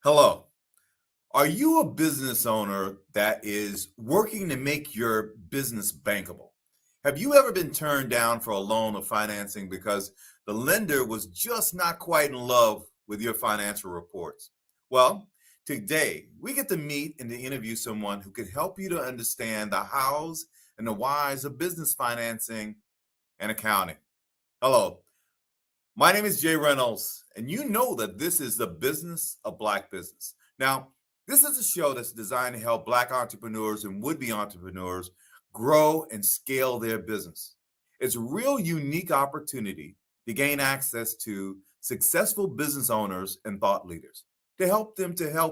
Hello. Are you a business owner that is working to make your business bankable? Have you ever been turned down for a loan or financing because the lender was just not quite in love with your financial reports? Well, today we get to meet and to interview someone who can help you to understand the hows and the whys of business financing and accounting. Hello, my name is Jay Reynolds, and you know that this is the business of Black business. Now, this is a show that's designed to help Black entrepreneurs and would be entrepreneurs grow and scale their business. It's a real unique opportunity to gain access to successful business owners and thought leaders to help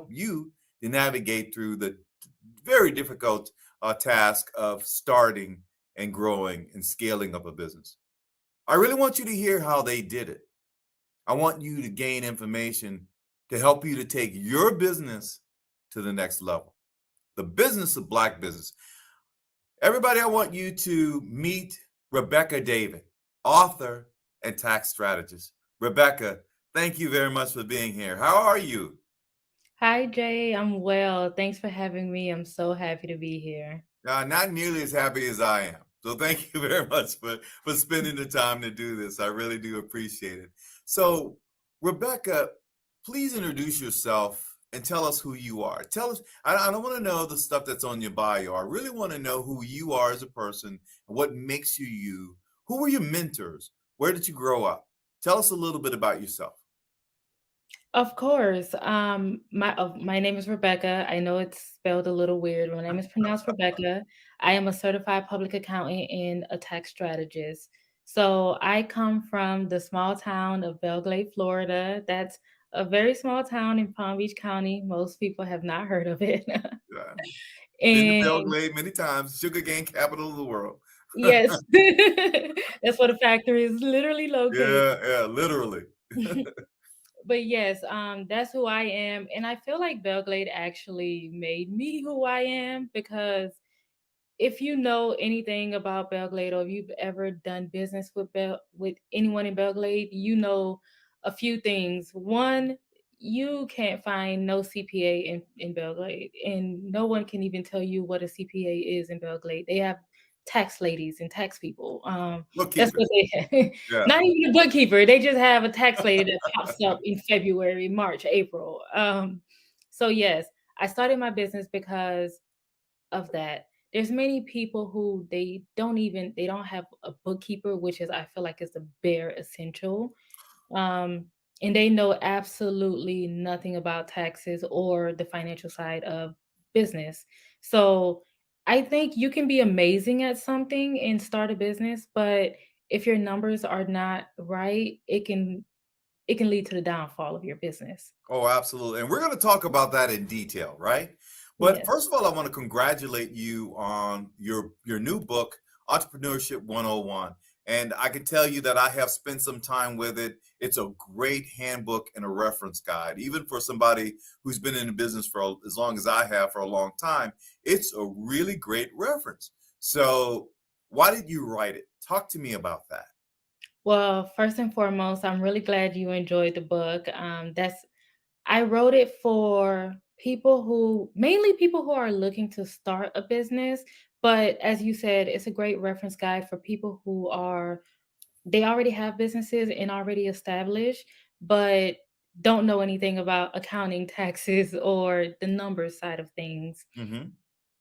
you to navigate through the very difficult task of starting and growing and scaling up a business. I really want you to hear how they did it. I want you to gain information to help you to take your business to the next level. The business of Black business. Everybody, I want you to meet Reberca David, author and tax strategist. Reberca, thank you very much for being here. How are you? Hi, Jay. I'm well. Thanks for having me. I'm so happy to be here. Not nearly as happy as I am. So thank you very much for spending the time to do this. I really do appreciate it. So, Rebecca, please introduce yourself and tell us who you are. Tell us, I don't want to know the stuff that's on your bio. I really want to know who you are as a person and what makes you you. Who were your mentors? Where did you grow up? Tell us a little bit about yourself. Of course. My name is Rebecca. I know it's spelled a little weird. My name is pronounced Rebecca. I am a certified public accountant and a tax strategist. So I come from the small town of Belglade, Florida. That's a very small town in Palm Beach County. Most people have not heard of it. Uh, been to And Belgrade many times, sugar cane capital of the world. yes, that's where the factory is literally located. Yeah, literally. But yes, that's who I am, and I feel like Belglade actually made me who I am because if you know anything about Belglade or if you've ever done business with with anyone in Belglade, you know a few things. One, you can't find no CPA in Belglade, and no one can even tell you what a CPA is in Belglade. They have tax ladies and tax people. That's what Bookkeepers. they have. Yeah. Not even a bookkeeper. They just have a tax lady that pops up in February, March, April. So yes, I started my business because of that. There's many people who they don't have a bookkeeper, which is I feel like is the bare essential. Um, and they know absolutely nothing about taxes or the financial side of business. So I think you can be amazing at something and start a business, but if your numbers are not right, it can lead to the downfall of your business. Oh, absolutely. And we're going to talk about that in detail, right? But Yes. first of all, I want to congratulate you on your new book, Entrepreneurship 101. And I can tell you that I have spent some time with it. It's a great handbook and a reference guide, even for somebody who's been in the business for as long as I have for a long time. It's a really great reference. So, why did you write it? Talk to me about that. Well, first and foremost, I'm really glad you enjoyed the book. That's I wrote it for people who mainly people who are looking to start a business, but as you said, it's a great reference guide for people who are they already have businesses and already established, but don't know anything about accounting, taxes, or the numbers side of things. Hmm.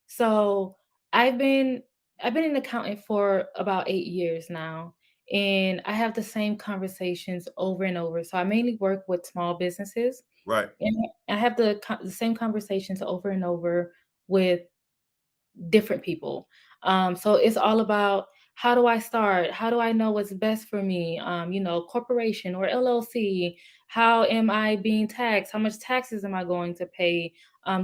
So I've been I've been an accountant for about 8 years now, and I have the same conversations over and over. So I mainly work with small businesses, Right. and I have the same conversations over and over with different people. So it's all about how do I start? How do I know what's best for me? Corporation or LLC. How am I being taxed? How much taxes am I going to pay?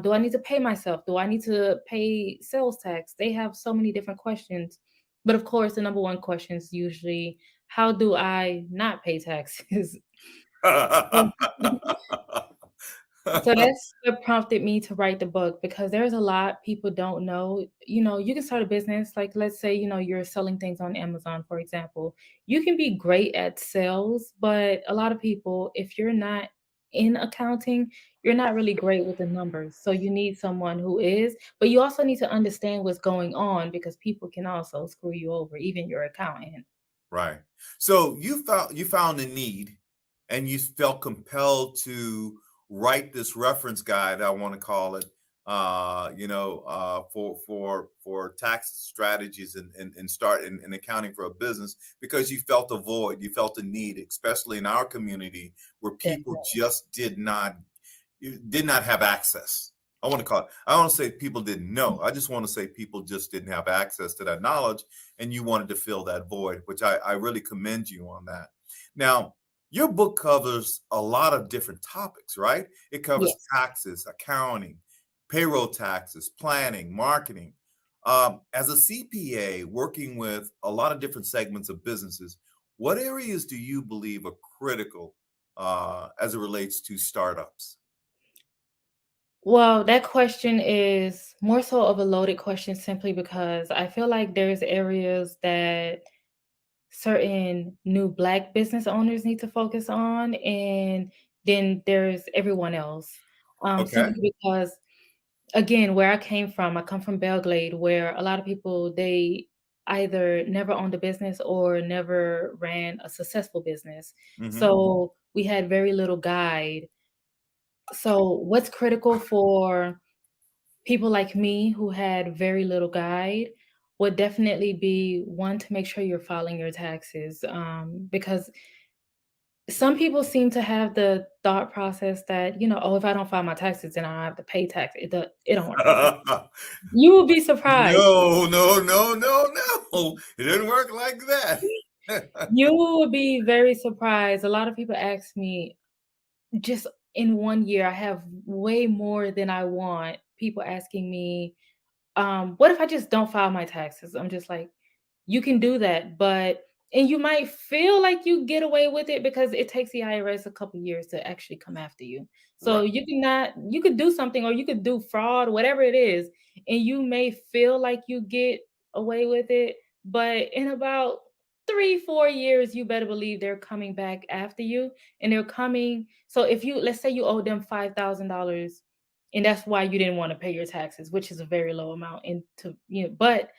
Do I need to pay myself? Do I need to pay sales tax? They have so many different questions. But of course, the number one question is usually, how do I not pay taxes? So that's what prompted me to write the book because there's a lot people don't know. You can start a business, like let's say, you're selling things on Amazon, for example. You can be great at sales, but a lot of people, if you're not in accounting, you're not really great with the numbers. So you need someone who is, but you also need to understand what's going on because people can also screw you over, even your accountant. Right. So you found a need and you felt compelled to write this reference guide, I want to call it, for tax strategies and start in accounting for a business because you felt a void, you felt a need, especially in our community where people Definitely. just did not have access. I want to call it, I don't want to say people didn't know. I just want to say people just didn't have access to that knowledge and you wanted to fill that void, which I really commend you on that. Now, your book covers a lot of different topics, right? It covers Yes. taxes, accounting, payroll taxes, planning, marketing. As a CPA working with a lot of different segments of businesses, what areas do you believe are critical as it relates to startups? Well, that question is more so of a loaded question simply because I feel like there's areas that certain new Black business owners need to focus on, and then there's everyone else. Okay. Simply because, again, where I came from, I come from Belglade, where a lot of people, they either never owned a business or never ran a successful business. Hmm. So we had very little guide. So what's critical for people like me who had very little guide would definitely be one to make sure you're filing your taxes, because some people seem to have the thought process that, oh, if I don't file my taxes, then I don't have to pay tax. It don't work like that. You will be surprised. No, no, no, no, no. It didn't work like that. You will be very surprised. A lot of people ask me, just in 1 year, I have way more than I want. People asking me, what if I just don't file my taxes? I'm just like, you can do that, and you might feel like you get away with it because it takes the IRS a couple years to actually come after you. So Right. you could do something or you could do fraud, whatever it is, and you may feel like you get away with it, but in about 3, 4 years, you better believe they're coming back after you and they're coming. So if you, let's say you owe them $5,000 and that's why you didn't want to pay your taxes, which is a very low amount into, but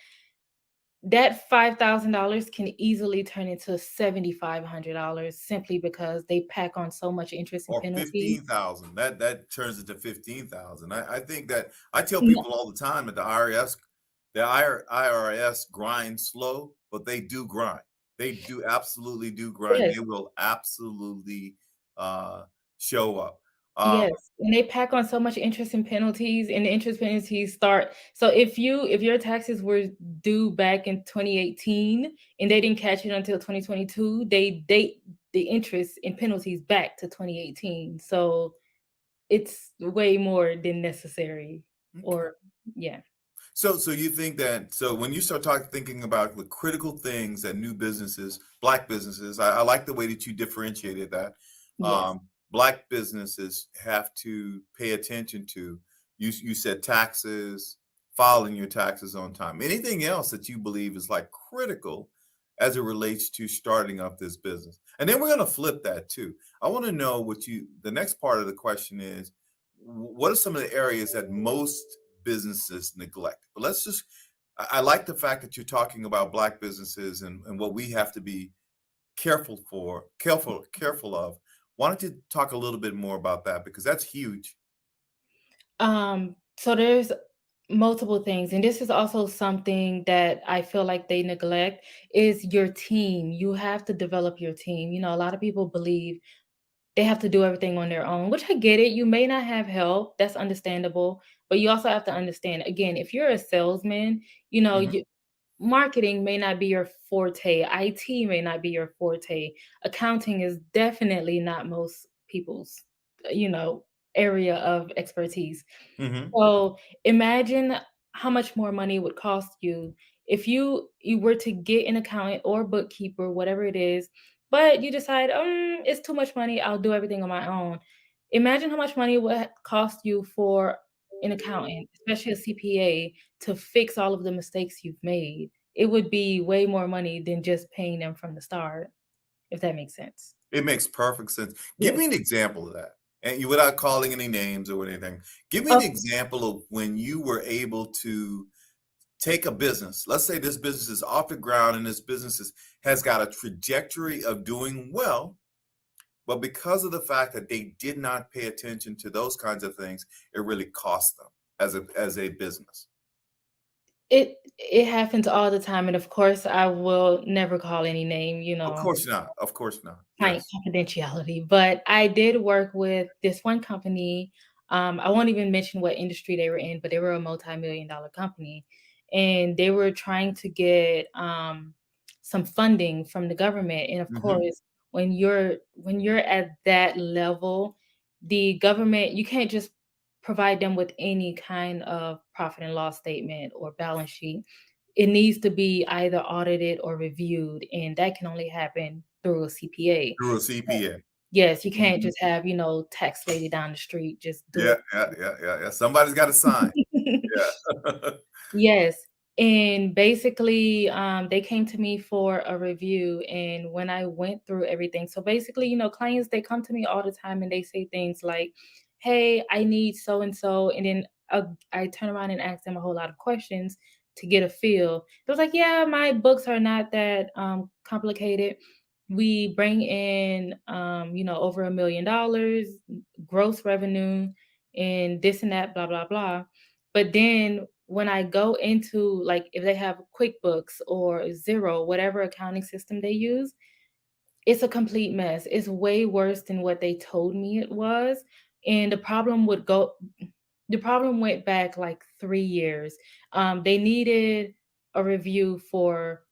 that $5,000 can easily turn into $7,500 simply because they pack on so much interest and Or penalties. 15,000. That turns into 15,000. I think that I tell No. people all the time that the IRS grinds slow, but they do grind. They do absolutely do grind. Yes, They will absolutely uh show up. Um, yes, and they pack on so much interest and penalties, and the interest penalties start, so if your taxes were due back in 2018 and they didn't catch it until 2022, they date the interest and penalties back to 2018. So it's way more than necessary, okay. or yeah. So you think that when you start thinking about the critical things that new businesses, black businesses, I like the way that you differentiated that. Yes. Black businesses have to pay attention to. You said taxes, filing your taxes on time. Anything else that you believe is like critical as it relates to starting up this business? And then we're going to flip that too. I want to know the next part of the question is, what are some of the areas that most businesses neglect? But I like the fact that you're talking about black businesses and what we have to be careful of. Why don't you talk a little bit more about that? Because that's huge. So there's multiple things, and this is also something that I feel like they neglect is your team. You have to develop your team. A lot of people believe they have to do everything on their own, which I get it. You may not have help. That's understandable. But you also have to understand, again, if you're a salesman, Hmm. marketing may not be your forte, IT may not be your forte. Accounting is definitely not most people's, you know, area of expertise. Hmm. So imagine how much more money it would cost you if you were to get an accountant or bookkeeper, whatever it is, but you decide, it's too much money, I'll do everything on my own. Imagine how much money it would cost you for an accountant, especially a CPA, to fix all of the mistakes you've made. It would be way more money than just paying them from the start, if that makes sense. It makes perfect sense. Give Yes. me an example of that. And you, without calling any names or anything, give me an Oh, example of when you were able to take a business. Let's say this business is off the ground and this has got a trajectory of doing well, but because of the fact that they did not pay attention to those kinds of things, it really cost them as a business. it happens all the time, and of course, I will never call any name, Of course not. Of course not. client Yes. confidentiality, but I did work with this one company. I won't even mention what industry they were in, but they were a multi-million dollar company, and they were trying to get some funding from the government. And of Hmm. course, when you're at that level, the government, you can't just provide them with any kind of profit and loss statement or balance sheet. It needs to be either audited or reviewed, and that can only happen through a CPA. Through a So CPA. yes, you can't Hmm. just have, tax lady down the street just do Yeah, yeah, yeah, yeah, yeah. Somebody's got to sign. it. Yeah. Yes, and basically, they came to me for a review, and when I went through everything, so basically, clients, they come to me all the time and they say things like, "Hey, I need so and so," and then I turn around and ask them a whole lot of questions to get a feel. It was like, "Yeah, my books are not that complicated. We bring in, over $1 million gross revenue, and this and that, blah blah blah." But then when I go into, like, if they have QuickBooks or Zero, whatever accounting system they use, it's a complete mess. It's way worse than what they told me it was. And the problem went back like 3 years. They needed a review for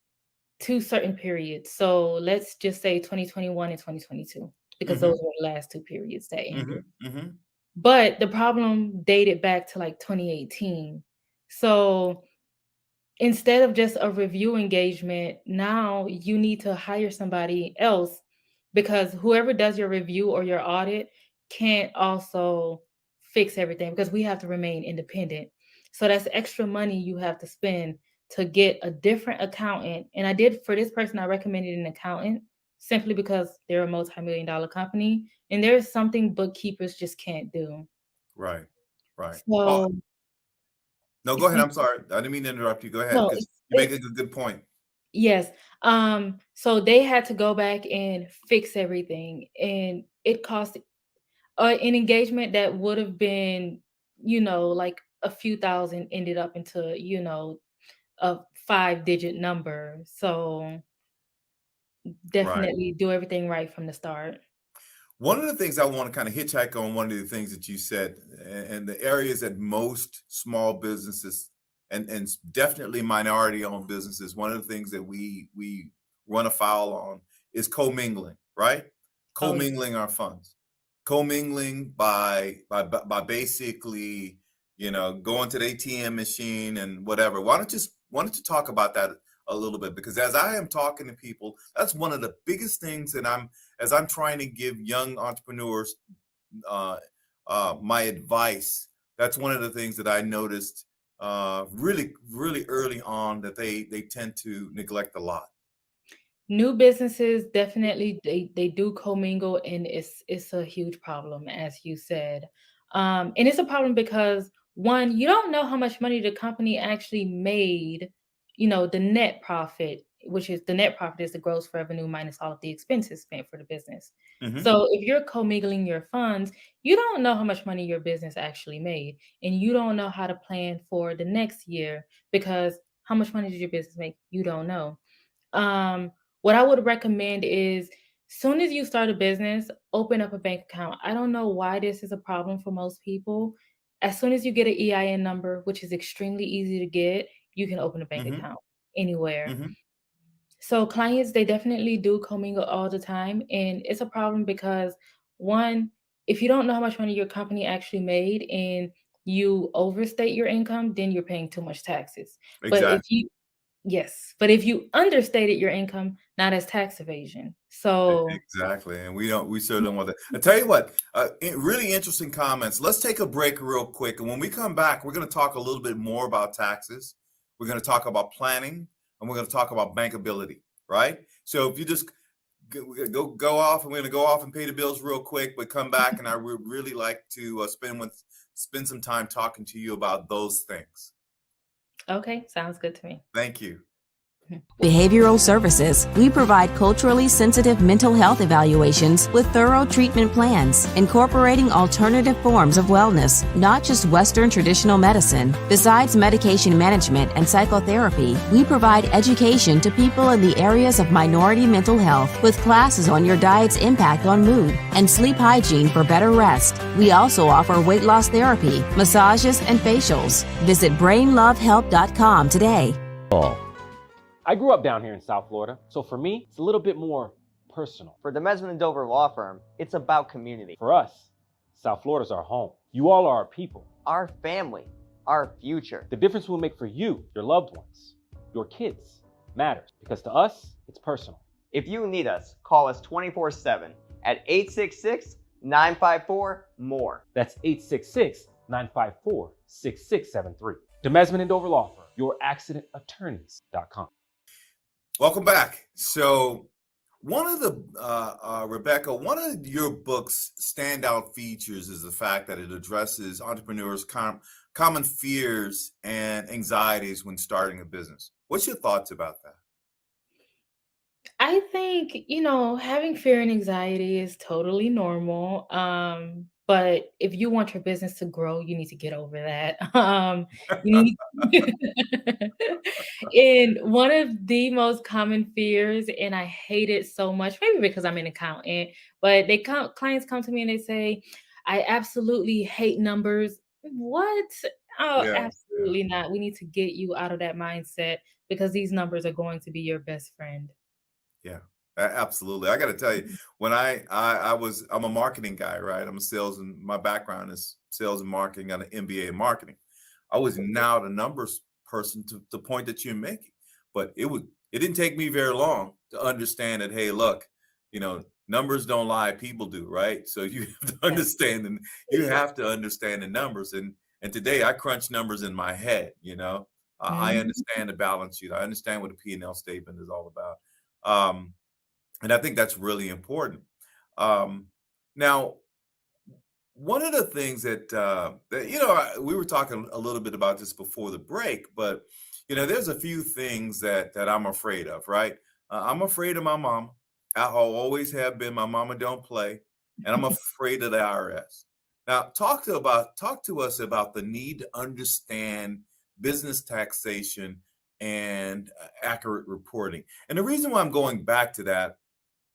two certain periods. So let's just say 2021 and 2022, because those Hmm. were the last two periods that ended. Hmm. Hmm. But the problem dated back to like 2018. So instead of just a review engagement, now you need to hire somebody else, because whoever does your review or your audit can't also fix everything, because we have to remain independent. So that's extra money you have to spend to get a different accountant. And I did, for this person, I recommended an accountant simply because they're a multi-million dollar company and there's something bookkeepers just can't do. Right. Right. Oh, So no, go it's ahead. I'm sorry. I didn't mean to interrupt you. Go ahead, no, because you're making a good point. yes. So they had to go back and fix everything, and it cost an engagement that would have been, like a few thousand, ended up into, a five-digit number. So Right. definitely do everything right from the start. One of the things I want to kind of hitchhike on, one of the things that you said, and the areas that most small businesses and definitely minority owned businesses, one of the things that we run afoul on is commingling, right? Oh, yeah. Commingling our funds, commingling by basically, going to the ATM machine and whatever. Why don't you talk about that a little bit? Because as I am talking to people, that's one of the biggest things that as I'm trying to give young entrepreneurs uh, my advice. That's one of the things that I noticed really, really early on, that they tend to neglect a lot. New businesses definitely, they do commingle, and it's a huge problem, as you said. And it's a problem because, one, you don't know how much money the company actually made, the net profit, which is the net profit is the gross revenue minus all of the expenses spent for the business. Hmm. So if you're commingling your funds, you don't know how much money your business actually made, and you don't know how to plan for the next year, because how much money did your business make? You don't know. Um, what I would recommend is, soon as you start a business, open up a bank account. I don't know why this is a problem for most people. As soon as you get an EIN number, which is extremely easy to get, you can open a bank Hmm. account anywhere. Hmm. So clients, they definitely do commingle all the time, and it's a problem because, one, if you don't know how much money your company actually made and you overstate your income, then you're paying too much taxes. But if Exactly. you Yes, but if you understated your income, now that's tax evasion. So Exactly. And we certainly don't want that. I tell you what, really interesting comments. Let's take a break real quick. And when we come back, we're going to talk a little bit more about taxes. We're going to talk about planning, and we're going to talk about bankability, right? So if you just go off. I'm going to go off and pay the bills real quick, but come back, and I would really like to spend some time talking to you about those things. Okay, sounds good to me. Thank you. Behavioral Services. We provide culturally sensitive mental health evaluations with thorough treatment plans, incorporating alternative forms of wellness, not just Western traditional medicine. Besides medication management and psychotherapy, we provide education to people in the areas of minority mental health with classes on your diet's impact on mood and sleep hygiene for better rest. We also offer weight loss therapy, massages, and facials. Visit brainlovehelp.com today. I grew up down here in South Florida, so for me, it's a little bit more personal. For the Mesman & Dover Law Firm, it's about community. For us, South Florida's our home. You all are our people. Our family, our future. The difference we'll make for you, your loved ones, your kids, matters, because to us, it's personal. If you need us, call us 24/7 at 866-954-MORE. That's 866-954-6673. The Mesman & Dover Law Firm, youraccidentattorneys.com. Welcome back. So one of the, Reberca, one of your book's standout features is the fact that it addresses entrepreneurs' common fears and anxieties when starting a business. What's your thoughts about that? I think, having fear and anxiety is totally normal. But if you want your business to grow, you need to get over that. You need and one of the most common fears, and I hate it so much, maybe because I'm an accountant, but clients come to me and they say, I absolutely hate numbers. What? Oh, Yeah. absolutely not. We need to get you out of that mindset because these numbers are going to be your best friend. Yeah, absolutely. I got to tell you, when I'm a marketing guy, right? I'm a sales, and my background is sales and marketing. Got an MBA in marketing. I was not a numbers person to the point that you're making, but it didn't take me very long to understand that, hey, look, numbers don't lie, people do, right? So you have to understand, and you have to understand the numbers. And today I crunch numbers in my head. I understand the balance sheet. I understand what a P&L statement is all about. And I think that's really important. Now, one of the things that we were talking a little bit about this before the break, but there's a few things that I'm afraid of, right? I'm afraid of my mom. I always have been. My mama don't play, and I'm afraid of the IRS. Now, talk to us about the need to understand business taxation and accurate reporting. And the reason why I'm going back to that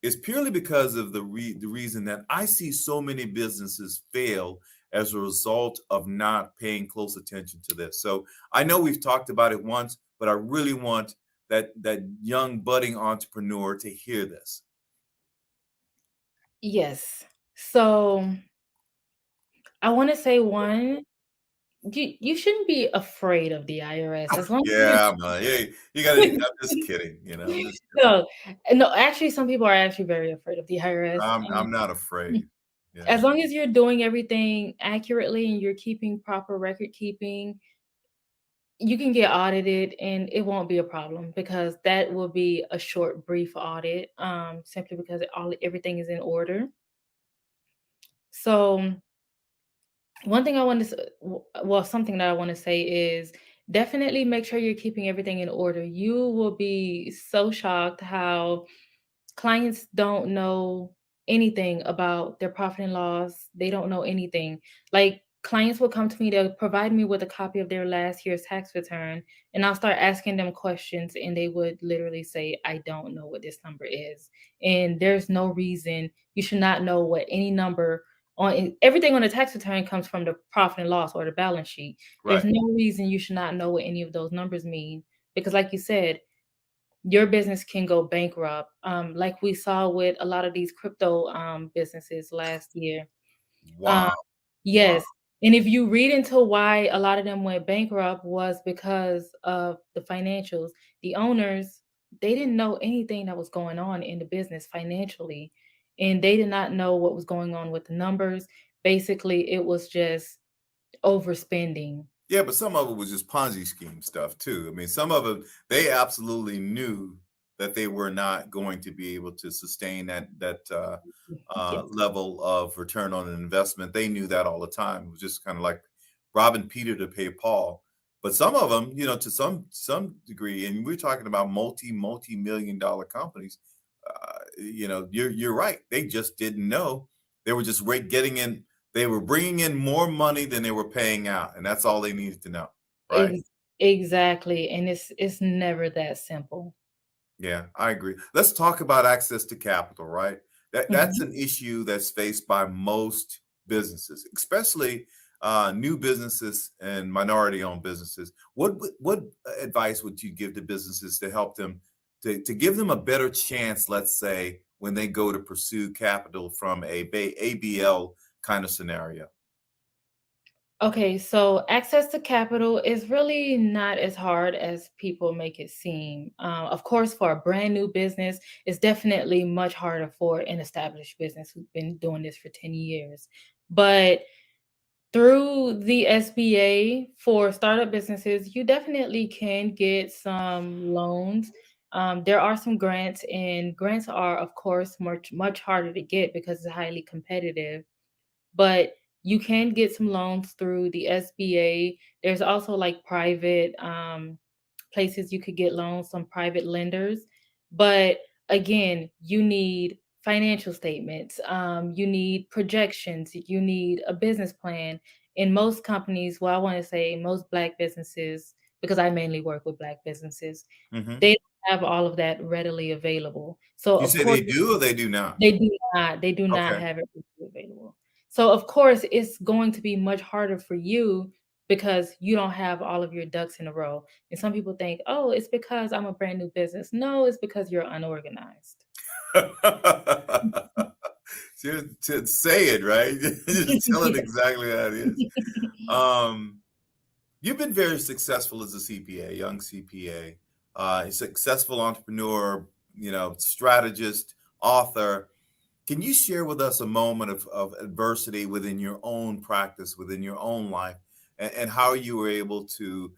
is purely because of the reason that I see so many businesses fail as a result of not paying close attention to this. So I know we've talked about it once, but I really want that young budding entrepreneur to hear this. Yes. So I want to say one, you shouldn't be afraid of the IRS as long as Yeah, man. Yeah, you got to. I'm just kidding. I'm just kidding. no, actually, some people are actually very afraid of the IRS. I'm not afraid. Yeah. As long as you're doing everything accurately and you're keeping proper record keeping, you can get audited and it won't be a problem because that will be a short, brief audit, simply because everything is in order. So one thing something that I want to say is definitely make sure you're keeping everything in order. You will be so shocked how clients don't know anything about their profit and loss. They don't know anything. Like clients will come to me, they'll provide me with a copy of their last year's tax return, and I'll start asking them questions, and they would literally say, I don't know what this number is. And there's no reason you should not know what any number on everything on the tax return comes from the profit and loss or the balance sheet. Right. There's no reason you should not know what any of those numbers mean because, like you said, your business can go bankrupt, like we saw with a lot of these crypto businesses last year. Wow. Yes. And if you read into why a lot of them went bankrupt was because of the financials. The owners, they didn't know anything that was going on in the business financially, and they did not know what was going on with the numbers. Basically, it was just overspending. Yeah, but some of it was just Ponzi scheme stuff too. I mean, some of it, they absolutely knew that they were not going to be able to sustain that Yes. level of return on an investment. They knew that all the time. It was just kind of like robbing Peter to pay Paul. But some of them, to some degree, and we're talking about multi-million dollar companies. You're right. They just didn't know. They were just getting in. They were bringing in more money than they were paying out, and that's all they needed to know, right? Exactly. And it's never that simple. Yeah, I agree. Let's talk about access to capital, right? That's Mhm. an issue that's faced by most businesses, especially new businesses and minority-owned businesses. What advice would you give to businesses to help them to give them a better chance, let's say, when they go to pursue capital from a ABL kind of scenario? Okay, so access to capital is really not as hard as people make it seem. Of course, for a brand new business, it's definitely much harder for an established business who's been doing this for 10 years. But through the SBA for startup businesses, you definitely can get some loans. There are some grants, and grants are, of course, much harder to get because it's highly competitive. But you can get some loans through the SBA. There's also like private places you could get loans, some private lenders. But again, you need financial statements, you need projections, you need a business plan. In most companies, well, I want to say most Black businesses, because I mainly work with Black businesses, Hmm. they don't have all of that readily available. So You of say course they do or they do not? they do not Okay. have it available. So of course it's going to be much harder for you because you don't have all of your ducks in a row. And some people think, "Oh, it's because I'm a brand new business." No, it's because you're unorganized. To say it right, just tell it exactly how it is. Um, you've been very successful as a CPA, young CPA, a successful entrepreneur, strategist, author. Can you share with us a moment of adversity within your own practice, within your own life, and how you were able to,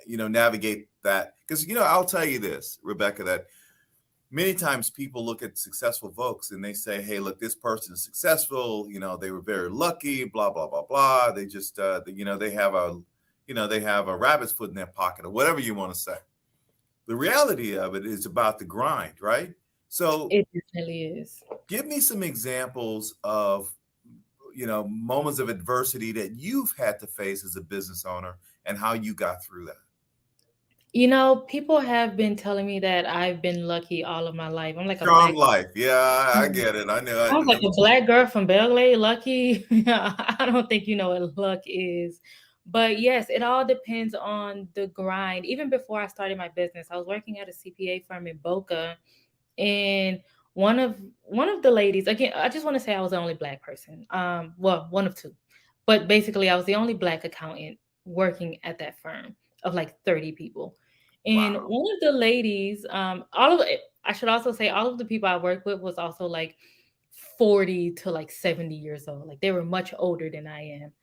navigate that? Because, I'll tell you this, Rebecca, that many times people look at successful folks and they say, hey, look, this person is successful, they were very lucky, blah blah blah blah, they just they have a rabbit's foot in their pocket, or whatever you want to say. The reality of it is about the grind, right? So It definitely is. give me some examples of moments of adversity that you've had to face as a business owner and how you got through that. People have been telling me that I've been lucky all of my life. I'm like a Charm black life, yeah, I get it. I know. I was like a black girl from Belgrade, lucky. I don't think you know what luck is. But yes, it all depends on the grind. Even before I started my business, I was working at a CPA firm in Boca, and one of the ladies, again, I just want to say I was the only black person. Well, one of two. But basically I was the only black accountant working at that firm of like 30 people. And Wow. one of the ladies, all of it, I should also say all of the people I worked with was also like 40 to like 70 years old. Like they were much older than I am.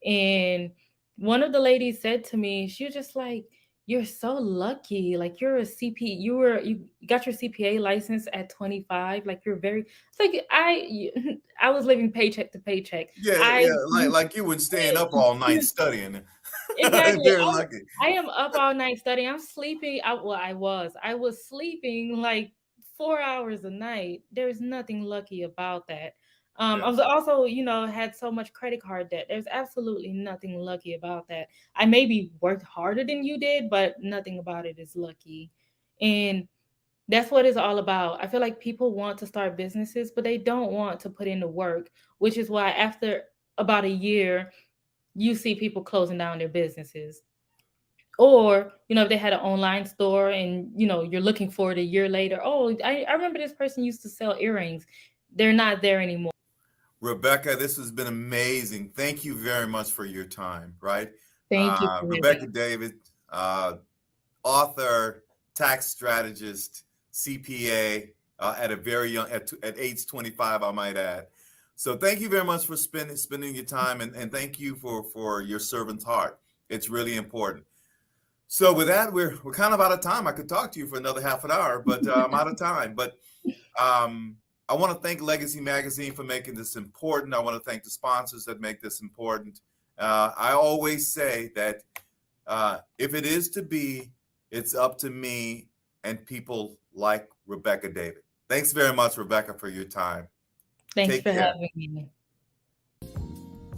And one of the ladies said to me, she was just like, "You're so lucky. Like you're a CP, you got your CPA license at 25. Like you're very." It's like I was living paycheck to paycheck. Yeah, I yeah, like you were staying up all night studying. exactly. Very lucky. I am up all night studying. I'm sleeping. I was sleeping like 4 hours a night. There's nothing lucky about that. I was Yes. also, had so much credit card debt. There's absolutely nothing lucky about that. I maybe worked harder than you did, but nothing about it is lucky. And that's what it's all about. I feel like people want to start businesses, but they don't want to put in the work, which is why after about a year, you see people closing down their businesses. Or, if they had an online store and, you're looking for it a year later. Oh, I remember this person used to sell earrings. They're not there anymore. Rebecca, this has been amazing. Thank you very much for your time, right? Thank you for having Rebecca me. David, author, tax strategist, CPA, at a very young, at age 25, I might add. So thank you very much for spending your time, and thank you for your servant's heart. It's really important. So with that, we're kind of out of time. I could talk to you for another half an hour, but I'm out of time. But I want to thank Legacy Magazine for making this important. I want to thank the sponsors that make this important. I always say that if it is to be, it's up to me and people like Reberca David. Thanks very much, Reberca, for your time. Thanks Take for care. having me.